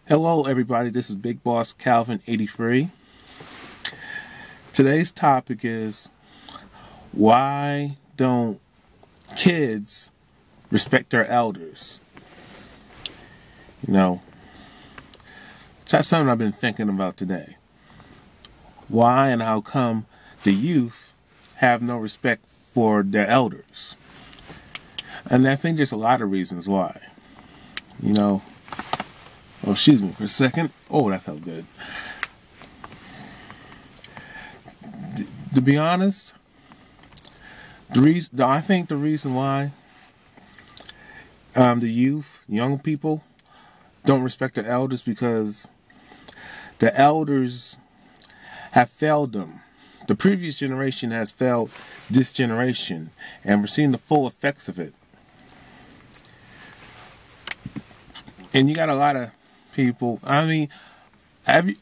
Hello everybody, this is Big Boss Calvin 83. Today's topic is, why don't kids respect their elders? That's something I've been thinking about today. Why and how come the youth have no respect for their elders? And I think there's a lot of reasons why. Oh, excuse me for a second. Oh, that felt good. To be honest, I think the reason why the youth, young people, don't respect their elders because the elders have failed them. The previous generation has failed this generation, and we're seeing the full effects of it. And you got a lot of people. I mean,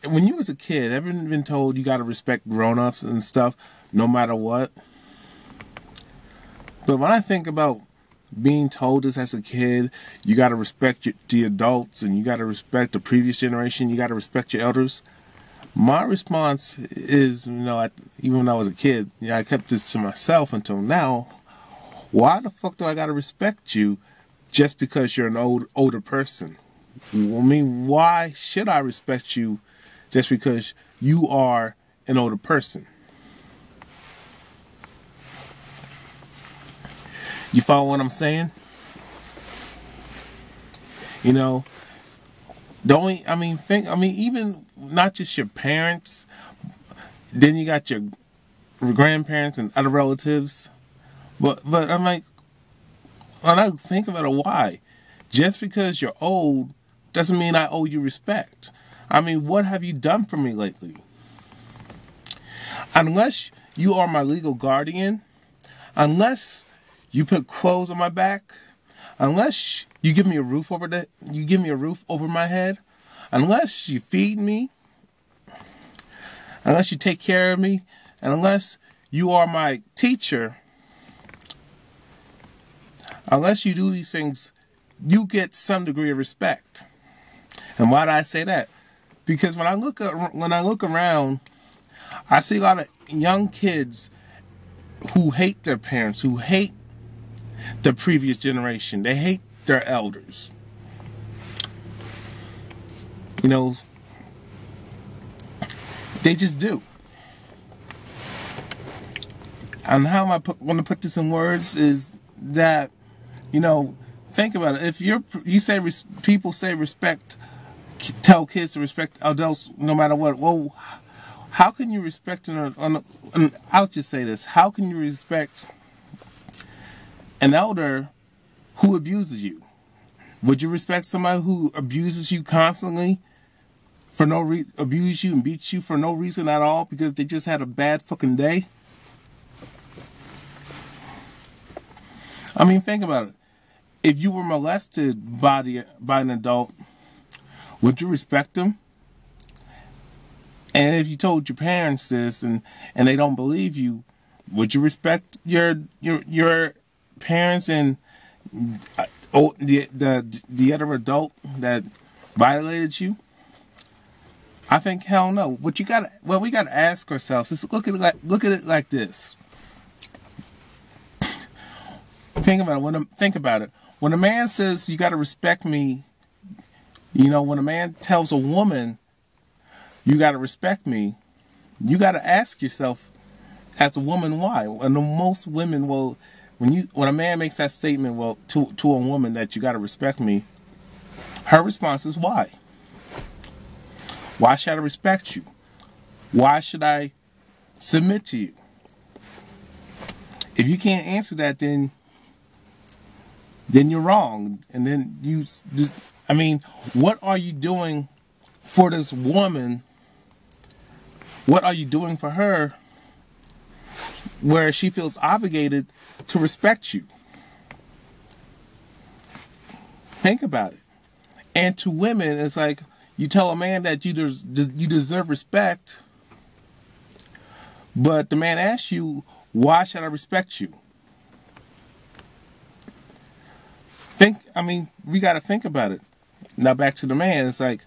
when you was a kid, ever been told you got to respect grown-ups and stuff, no matter what? But when I think about being told this as a kid, you got to respect the adults and you got to respect the previous generation, you got to respect your elders. My response is, even when I was a kid, I kept this to myself until now. Why the fuck do I got to respect you just because you're an older person? I mean, why should I respect you just because you are an older person? You follow what I'm saying? Even not just your parents, then you got your grandparents and other relatives. But I'm like, when I think about it, why? Just because you're old doesn't mean I owe you respect. I mean, what have you done for me lately? Unless you are my legal guardian, unless you put clothes on my back, unless you give me a roof over my head, unless you feed me, unless you take care of me, and unless you are my teacher, unless you do these things, you get some degree of respect. And why do I say that? Because when I look around, I see a lot of young kids who hate their parents, who hate the previous generation. They hate their elders. They just do. And how I want to put this in words is that, think about it. If people say respect, tell kids to respect adults no matter what. Well, how can you respect I'll just say this. How can you respect an elder who abuses you? Would you respect somebody who abuses you constantly for no reason, abuse you and beats you for no reason at all because they just had a bad fucking day? I mean, think about it. If you were molested by an adult, would you respect them? And if you told your parents this and they don't believe you, would you respect your parents and the other adult that violated you? I think hell no. We gotta ask ourselves. Look at it like this. Think about it. When a man says you gotta respect me, when a man tells a woman you gotta respect me, you gotta ask yourself as a woman why. And most women will, when a man makes that statement, to a woman that you gotta respect me, her response is why? Why should I respect you? Why should I submit to you? If you can't answer that, then you're wrong. And then what are you doing for this woman? What are you doing for her where she feels obligated to respect you? Think about it. And to women, it's like you tell a man that you deserve respect, but the man asks you, why should I respect you? We got to think about it. Now back to the man. It's like,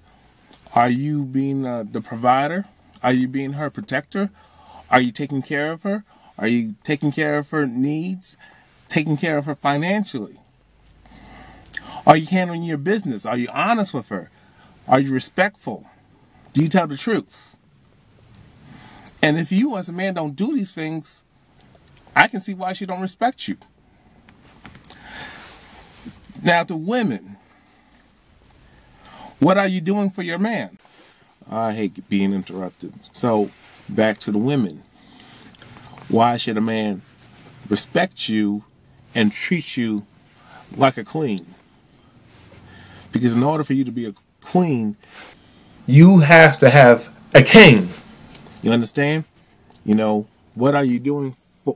Are you being the provider? Are you being her protector? Are you taking care of her? Are you taking care of her needs? Taking care of her financially? Are you handling your business? Are you honest with her? Are you respectful? Do you tell the truth? And if you as a man don't do these things, I can see why she don't respect you. Now to women, what are you doing for your man? I hate being interrupted. So back to the women. Why should a man respect you and treat you like a queen? Because in order for you to be a queen, you have to have a king. You understand? You know, what are you doing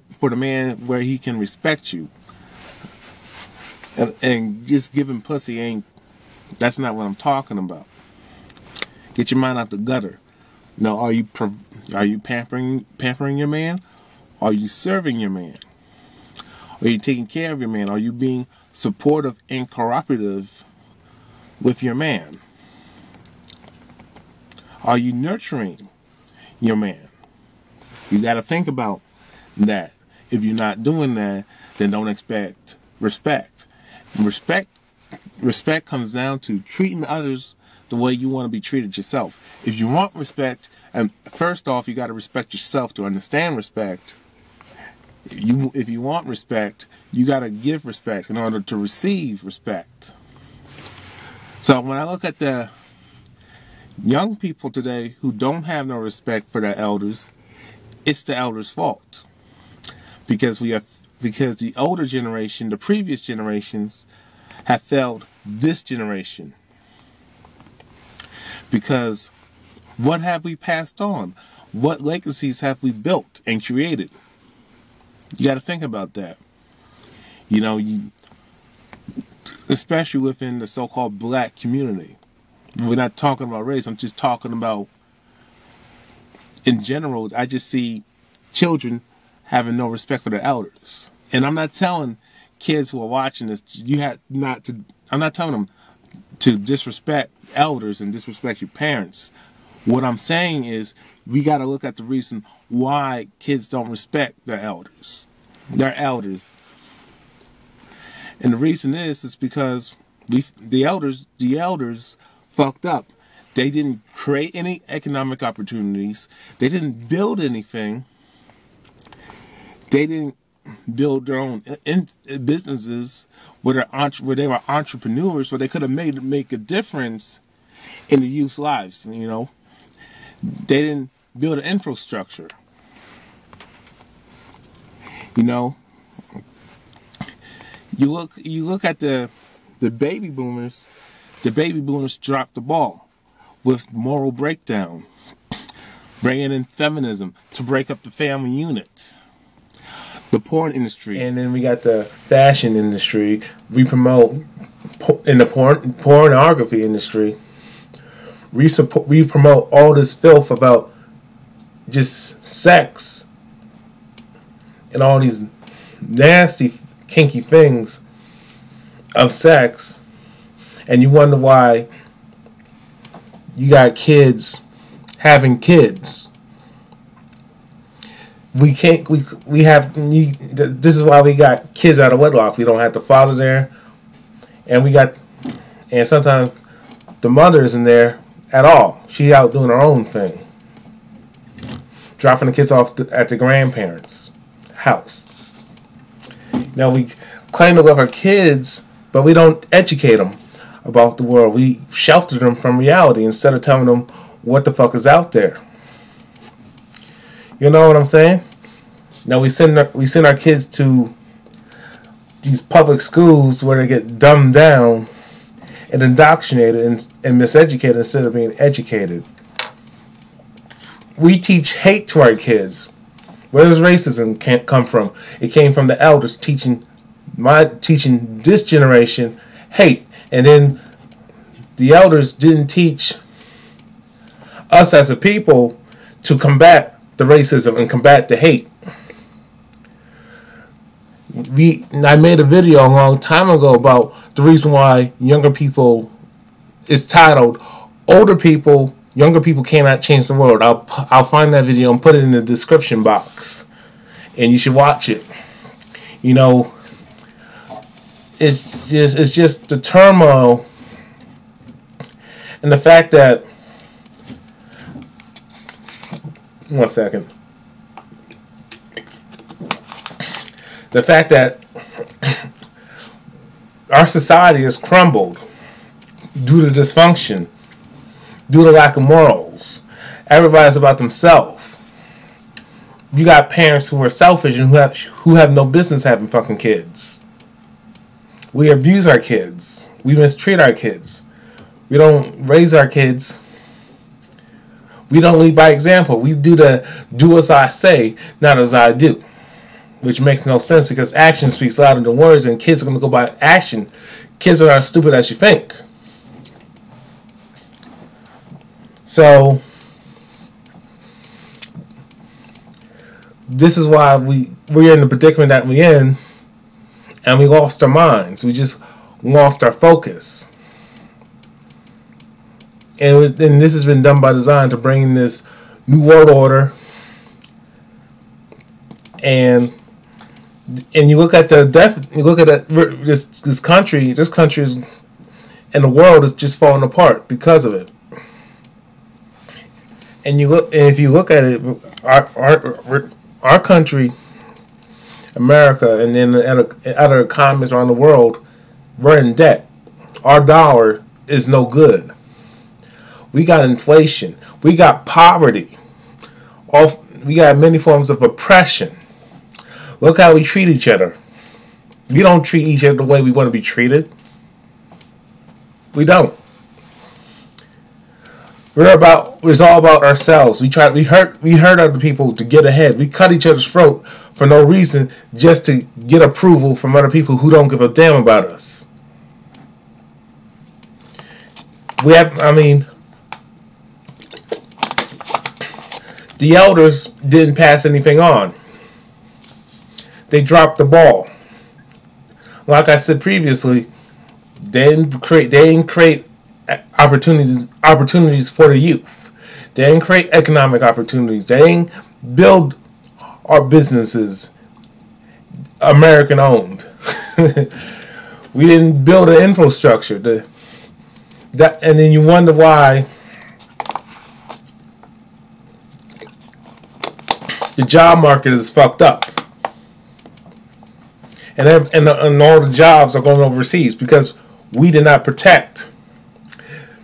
for the man where he can respect you? And just giving pussy ain't, that's not what I'm talking about. Get your mind out the gutter. Now, are you pampering your man? Are you serving your man? Are you taking care of your man? Are you being supportive and cooperative with your man? Are you nurturing your man? You got to think about that. If you're not doing that, then don't expect respect. And respect comes down to treating others the way you want to be treated yourself. If you want respect, and first off, you got to respect yourself to understand respect. If you want respect, you got to give respect in order to receive respect. So when I look at the young people today who don't have no respect for their elders, it's the elders' fault. Because the older generation, the previous generations, have failed this generation. Because what have we passed on? What legacies have we built and created? You got to think about that. You know, especially within the so-called black community. We're not talking about race. I'm just talking about, in general, I just see children having no respect for their elders. And I'm not telling kids who are watching this, I'm not telling them to disrespect elders and disrespect your parents. What I'm saying is we got to look at the reason why kids don't respect their elders. And the reason is because the elders fucked up. They didn't create any economic opportunities. They didn't build anything. They didn't build their own businesses where they were entrepreneurs, where they could have make a difference in the youth's lives. You know, they didn't build an infrastructure. You know, you look at the baby boomers. The baby boomers dropped the ball with moral breakdown, bringing in feminism to break up the family unit. The porn industry. And then we got the fashion industry. We promote in the pornography industry. We promote all this filth about just sex and all these nasty, kinky things of sex. And you wonder why you got kids having kids. This is why we got kids out of wedlock. We don't have the father there, and sometimes the mother isn't there at all. She's out doing her own thing, dropping the kids off at the grandparents' house. Now we claim to love our kids, but we don't educate them about the world. We shelter them from reality instead of telling them what the fuck is out there. You know what I'm saying? Now we send our kids to these public schools where they get dumbed down and indoctrinated and miseducated instead of being educated. We teach hate to our kids. Where does racism come from? It came from the elders teaching this generation hate, and then the elders didn't teach us as a people to combat the racism and combat the hate. I made a video a long time ago about the reason why younger people, it's titled older people, younger people cannot change the world. I'll find that video and put it in the description box, and you should watch it. You know, it's just the turmoil and the fact that, one second, the fact that our society has crumbled due to dysfunction, due to lack of morals. Everybody's about themselves. You got parents who are selfish and who have no business having fucking kids. We abuse our kids. We mistreat our kids. We don't raise our kids. We don't lead by example. We do as I say, not as I do. Which makes no sense because action speaks louder than words, and kids are going to go by action. Kids are not as stupid as you think. So, this is why we're in the predicament that we're in, and we lost our minds. We just lost our focus. And this has been done by design to bring in this new world order. And you look at this country is, and the world is just falling apart because of it. And if you look at it, our country, America, and then other economies around the world, we're in debt. Our dollar is no good. We got inflation. We got poverty. We got many forms of oppression. Look how we treat each other. We don't treat each other the way we want to be treated. We don't. It's all about ourselves. We hurt other people to get ahead. We cut each other's throat for no reason, just to get approval from other people who don't give a damn about us. The elders didn't pass anything on. They dropped the ball. Like I said previously, they didn't create opportunities for the youth. They didn't create economic opportunities. They didn't build our businesses American owned. We didn't build an infrastructure. And then you wonder why the job market is fucked up. And all the jobs are going overseas because we did not protect.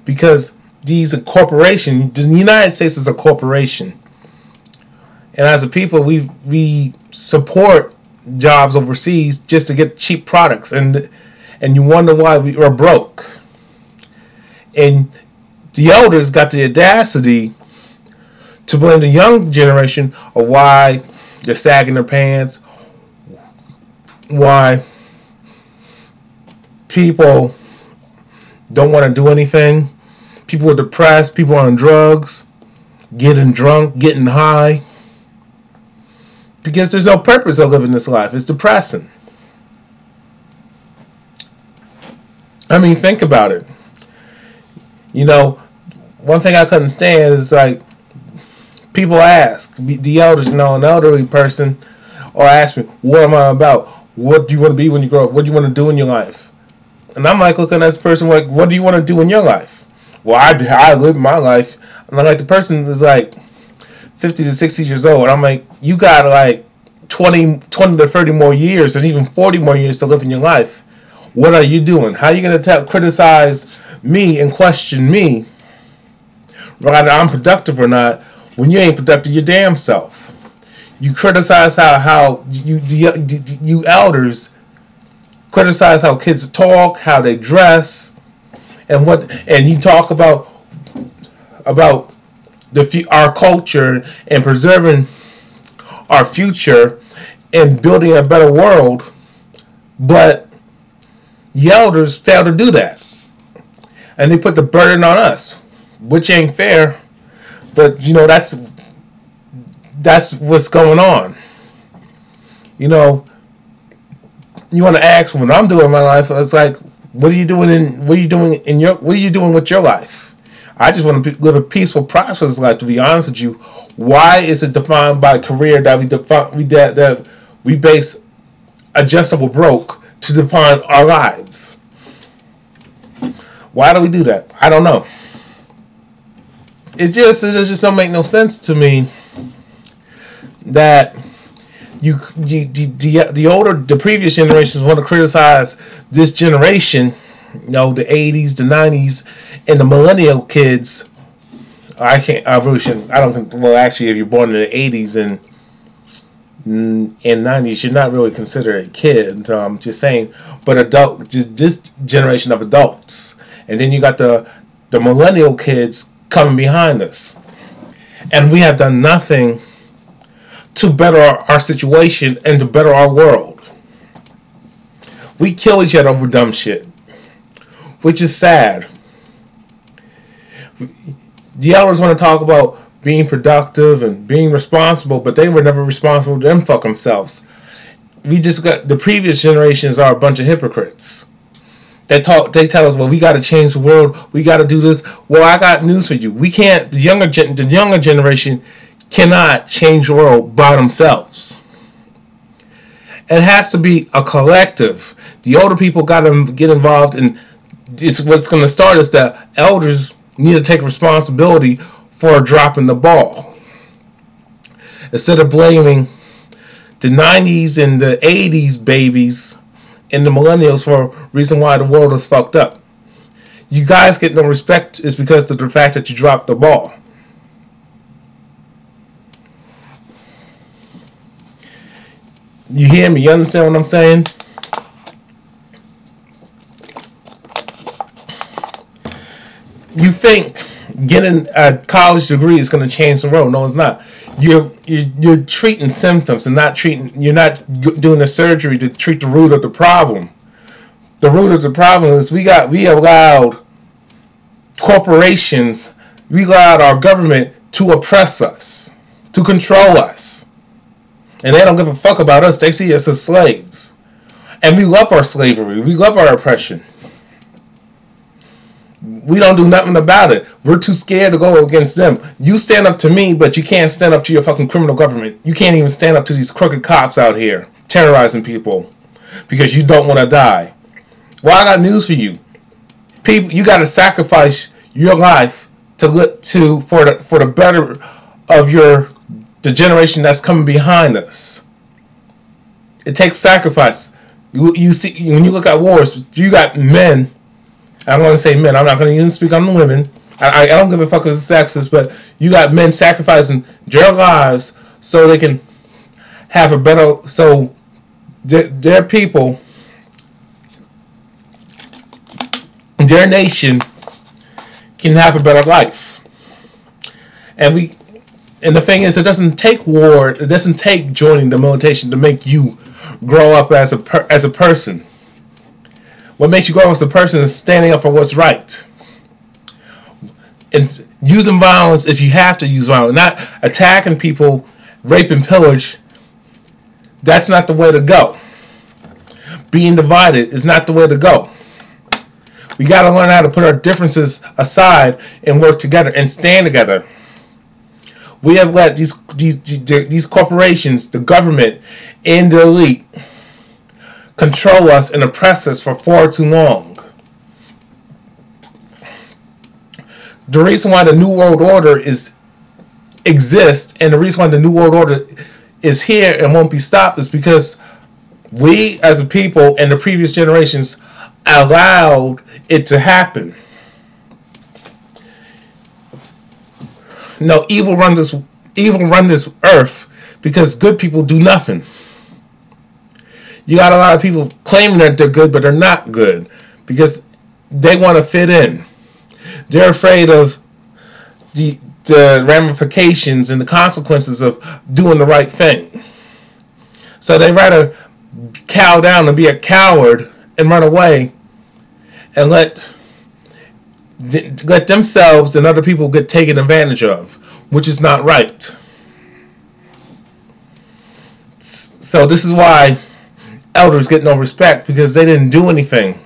Because these are corporations. The United States is a corporation. And as a people, we support jobs overseas just to get cheap products. And you wonder why we are broke. And the elders got the audacity to blame the young generation of why they're sagging their pants, why people don't want to do anything. People are depressed, people are on drugs, getting drunk, getting high. Because there's no purpose of living this life. It's depressing. I mean, think about it. You know, one thing I couldn't stand is like, people ask, the elders, an elderly person, or ask me, what am I about? What do you want to be when you grow up? What do you want to do in your life? And I'm like looking at this person like, what do you want to do in your life? Well, I live my life. And I'm like, the person is like 50 to 60 years old. I'm like, you got like 20 to 30 more years and even 40 more years to live in your life. What are you doing? How are you going to criticize me and question me, whether I'm productive or not, when you ain't productive your damn self? You criticize how you elders criticize how kids talk, how they dress, and you talk about our culture and preserving our future and building a better world, but the elders fail to do that, and they put the burden on us, which ain't fair. But you know, that's what's going on. You know, you want to ask what I'm doing in my life. It's like, what are you doing with your life? I just want to live a peaceful, prosperous life. To be honest with you, why is it defined by career that we base adjustable broke to define our lives? Why do we do that? I don't know. It just don't make no sense to me that the previous generations want to criticize this generation, the 80s, the 90s, and the millennial kids. I really shouldn't. I don't think. Well, actually, if you're born in the 80s and 90s, you're not really considered a kid. Just saying, but just this generation of adults, and then you got the millennial kids coming behind us, and we have done nothing to better our situation and to better our world. We kill each other over dumb shit, which is sad. The elders want to talk about being productive and being responsible, but they were never responsible to them fuck themselves. We just got the previous generations are a bunch of hypocrites. They tell us, well, we got to change the world. We got to do this. Well, I got news for you. We can't. The younger generation cannot change the world by themselves. It has to be a collective. The older people got to get involved, and what's going to start is the elders need to take responsibility for dropping the ball. Instead of blaming the 90s and the 80s babies and the millennials for the reason why the world is fucked up. You guys get no respect is because of the fact that you dropped the ball. You hear me? You understand what I'm saying? You think getting a college degree is going to change the world? No, it's not. You're treating symptoms and you're not doing the surgery to treat the root of the problem. The root of the problem is we allowed corporations, we allowed our government to oppress us, to control us. And they don't give a fuck about us. They see us as slaves. And we love our slavery. We love our oppression. We don't do nothing about it. We're too scared to go against them. You stand up to me, but you can't stand up to your fucking criminal government. You can't even stand up to these crooked cops out here terrorizing people because you don't want to die. Well, I got news for you. People, you got to sacrifice your life for the better of the generation that's coming behind us. It takes sacrifice. You see, when you look at wars, you got men. I'm going to say men. I'm not going to even speak on the women. I don't give a fuck if it's sexist, but you got men sacrificing their lives so they can have a better, so their people, their nation can have a better life. And the thing is, it doesn't take war, it doesn't take joining the militation to make you grow up as a person. What makes you grow up as a person is standing up for what's right. And using violence if you have to use violence. Not attacking people, rape and pillage. That's not the way to go. Being divided is not the way to go. We got to learn how to put our differences aside and work together and stand together. We have let these corporations, the government, and the elite control us and oppress us for far too long. The reason why the New World Order exists and the reason why the New World Order is here and won't be stopped is because we as a people and the previous generations allowed it to happen. No, evil run this earth because good people do nothing. You got a lot of people claiming that they're good, but they're not good because they want to fit in. They're afraid of the ramifications and the consequences of doing the right thing. So they rather cow down and be a coward and run away and let themselves and other people get taken advantage of, which is not right. So this is why elders get no respect, because they didn't do anything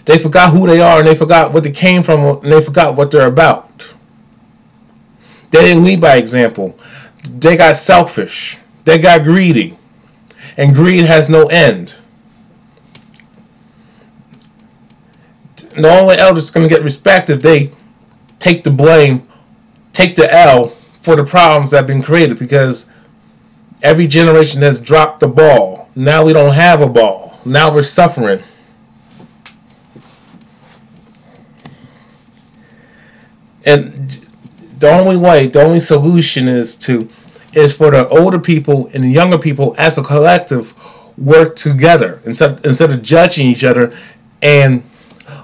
They forgot who they are, and they forgot what they came from, and they forgot what they're about. They didn't lead by example. They got selfish. They got greedy. And greed has no end. The only elders going to get respect if they take the blame, take the L for the problems that have been created, because every generation has dropped the ball. Now we don't have a ball. Now we're suffering. And the only solution is for the older people and the younger people as a collective work together instead of judging each other and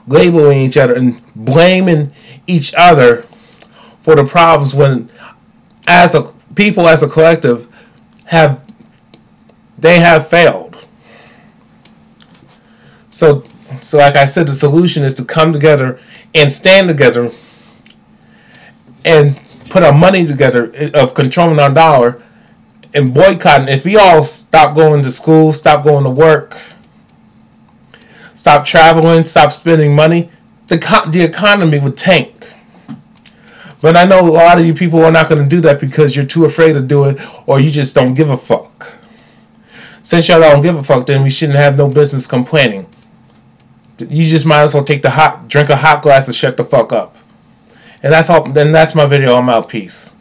labeling each other and blaming each other for the problems, when as a collective have failed. So like I said, the solution is to come together and stand together and put our money together of controlling our dollar and boycotting. If we all stop going to school, stop going to work, stop traveling, stop spending money, the economy would tank. But I know a lot of you people are not going to do that because you're too afraid to do it, or you just don't give a fuck. Since y'all don't give a fuck, then we shouldn't have no business complaining. You just might as well drink a hot glass and shut the fuck up. And that's all. Then that's my video. I'm out. Peace.